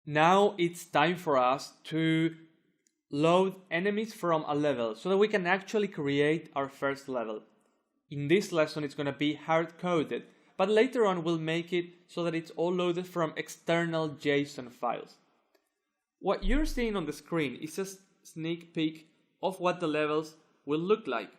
Now it's time for us to load enemies from a level so that we can actually create our first level. In this lesson it's going to be hard-coded, but later on we'll make it so that it's all loaded from external JSON files. What you're seeing on the screen is a sneak peek of what the levels will look like.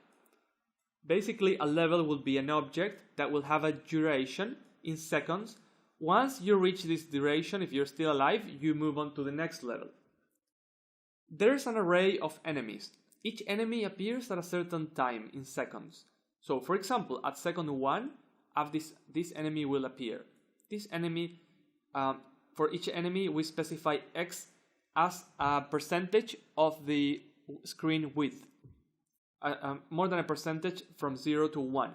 Basically, a level will be an object that will have a duration in seconds. Once you reach this duration, if you're still alive, you move on to the next level. There's an array of enemies. Each enemy appears at a certain time in seconds. So, for example, at second 1, this enemy will appear. This enemy, for each enemy, we specify x as a percentage of the screen width. More than a percentage from 0 to 1.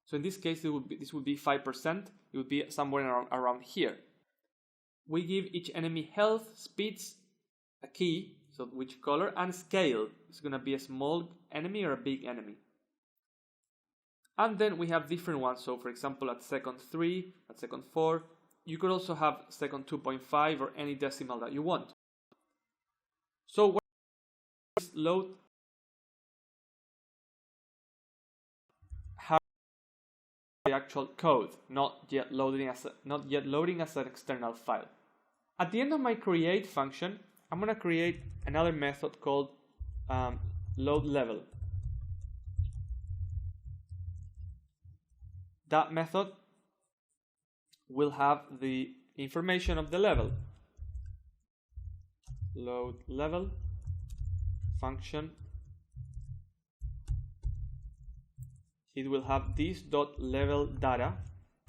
So in this case, this would be 5%. It would be somewhere around here. We give each enemy health, speeds, a key, so which color, and scale. It's going to be a small enemy or a big enemy. And then we have different ones. So for example, at second 3, at second 4, you could also have second 2.5 or any decimal that you want. So what is load? The actual code, not yet loading as an external file. At the end of my create function, I'm going to create another method called load level. That method will have the information of the level. Load level function. It will have this .level data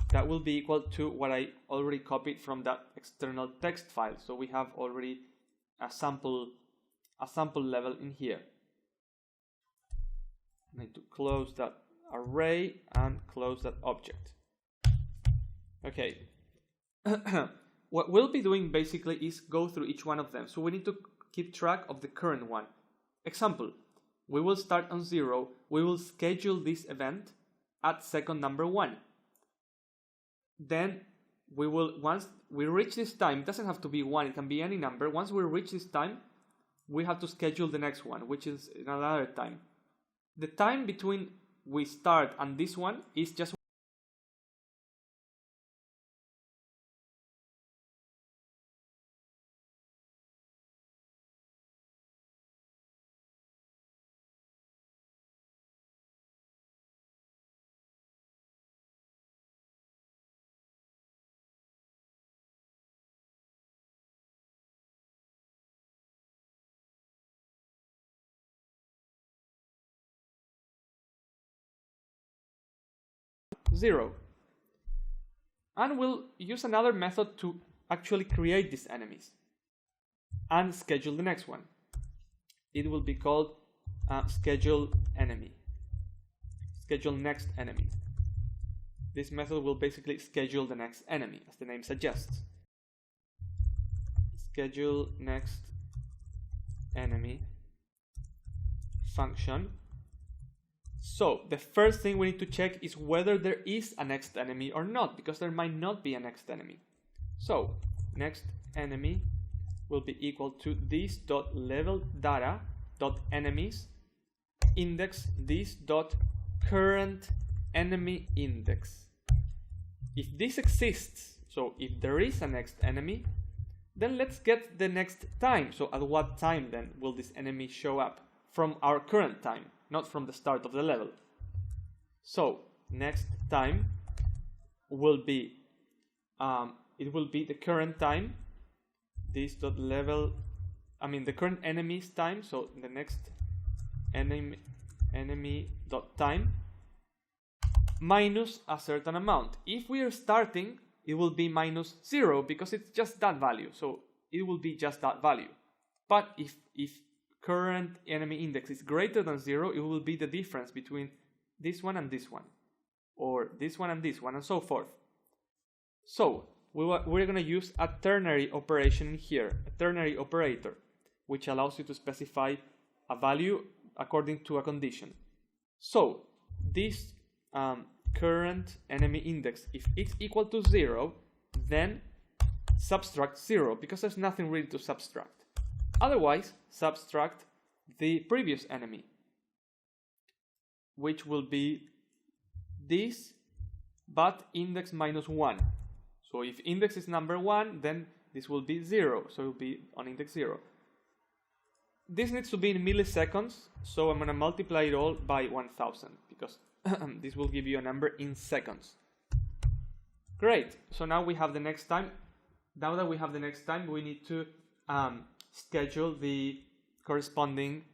that will be equal to what I already copied from that external text file. So we have already a sample level in here. I need to close that array and close that object. Okay. What we'll be doing basically is go through each one of them. So we need to keep track of the current one. Example. We will start on 0. We will schedule this event at second number 1. Then we will, once we reach this time, it doesn't have to be 1, it can be any number. Once we reach this time, we have to schedule the next one, which is another time. The time between we start and this one is just zero. And we'll use another method to actually create these enemies and schedule the next one. It will be called schedule enemy. Schedule next enemy. This method will basically schedule the next enemy, as the name suggests. Schedule next enemy function. So the first thing we need to check is whether there is a next enemy or not, because there might not be a next enemy. So next enemy will be equal to this .level data .enemies index this .current enemy index. If this exists, so if there is a next enemy, then let's get the next time. So at what time then will this enemy show up from our current time, not from the start of the level? So next time will be it will be the current time, this .level, the current enemy's time, so the next enemy .time minus a certain amount. If we are starting, it will be minus 0 because it's just that value, so it will be just that value. But if current enemy index is greater than 0, it will be the difference between this one and this one, or this one and this one, and so forth. So we're going to use a ternary operation in here, a ternary operator, which allows you to specify a value according to a condition. So this current enemy index, if it's equal to 0, then subtract 0, because there's nothing really to subtract. Otherwise, subtract the previous enemy, which will be this, but index -1. So if index is number 1, then this will be 0, so it will be on index 0. This needs to be in milliseconds, so I'm going to multiply it all by 1000, because this will give you a number in seconds. Great, so now we have the next time. Now that we have the next time, we need to schedule the corresponding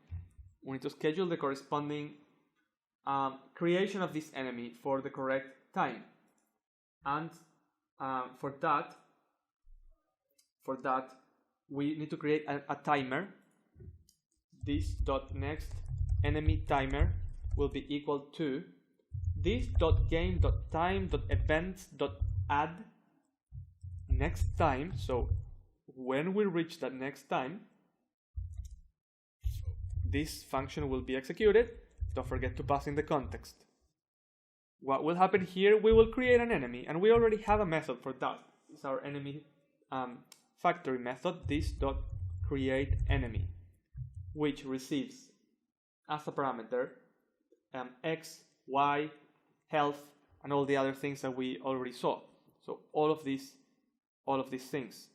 creation of this enemy for the correct time. And for that we need to create a timer. This.next enemy timer will be equal to this.game.time.events.add next time. So when we reach that next time, this function will be executed. Don't forget to pass in the context. What will happen here? We will create an enemy, and we already have a method for that. It's our enemy factory method, this.createEnemy, which receives as a parameter x, y, health, and all the other things that we already saw. So all of these things.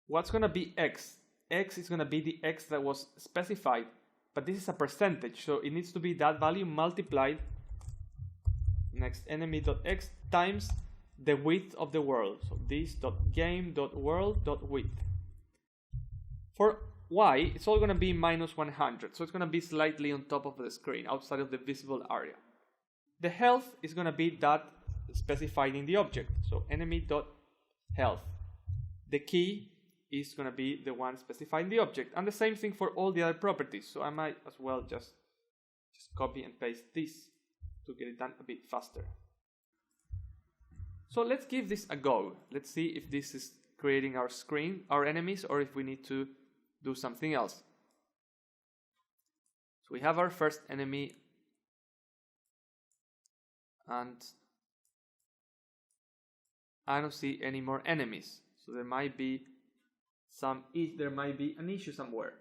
What's going to be x? X is going to be the x that was specified, but this is a percentage, so it needs to be that value multiplied next enemy.x times the width of the world. So this.game.world.width. For y, it's all going to be -100, so it's going to be slightly on top of the screen, outside of the visible area. The health is going to be that specified in the object, so enemy.health. The key is going to be the one specified in the object, and the same thing for all the other properties. So I might as well just copy and paste this to get it done a bit faster. So let's give this a go. Let's see if this is creating our screen, our enemies, or if we need to do something else. So we have our first enemy, and I don't see any more enemies. So there might be an issue somewhere.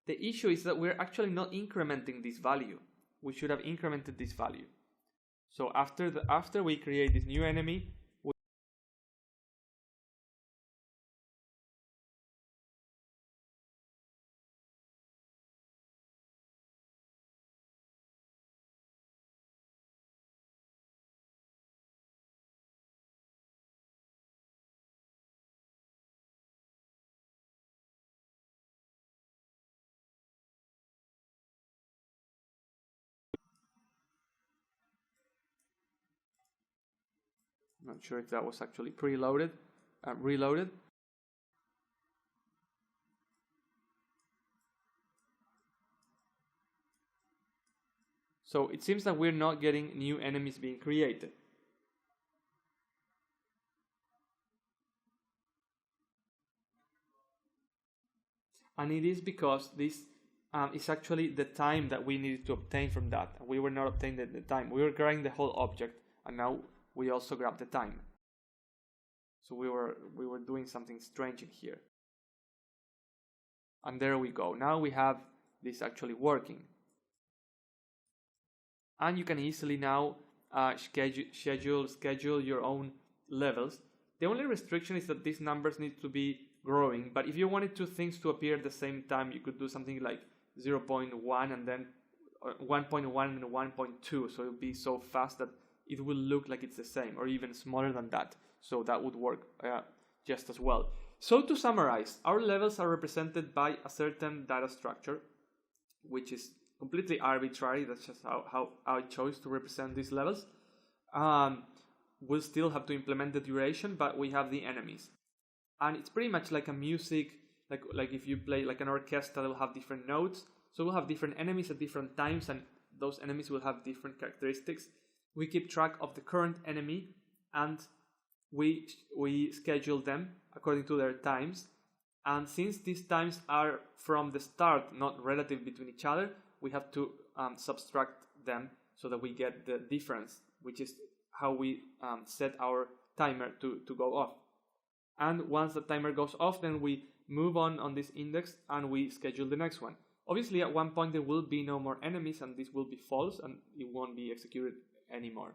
The issue is that we're actually not incrementing this value. We should have incremented this value. So after we create this new enemy, not sure if that was actually reloaded. So it seems that we're not getting new enemies being created. And it is because this is actually the time that we needed to obtain from that. We were not obtaining the time. We were grabbing the whole object, and now we also grab the time. So we were doing something strange in here. And there we go. Now we have this actually working. And you can easily now schedule your own levels. The only restriction is that these numbers need to be growing, but if you wanted things to appear at the same time, you could do something like 0.1 and then 1.1 and 1.2, so it would be so fast that it will look like it's the same, or even smaller than that. So that would work just as well. So to summarize, our levels are represented by a certain data structure, which is completely arbitrary. That's just how I chose to represent these levels. We'll still have to implement the duration, but we have the enemies. And it's pretty much like a music, like if you play like an orchestra, they'll have different notes. So we'll have different enemies at different times, and those enemies will have different characteristics. We keep track of the current enemy, and we schedule them according to their times. And since these times are from the start, not relative between each other, we have to subtract them so that we get the difference, which is how we set our timer to go off. And once the timer goes off, then we move on this index and we schedule the next one. Obviously, at one point there will be no more enemies and this will be false and it won't be executed anymore.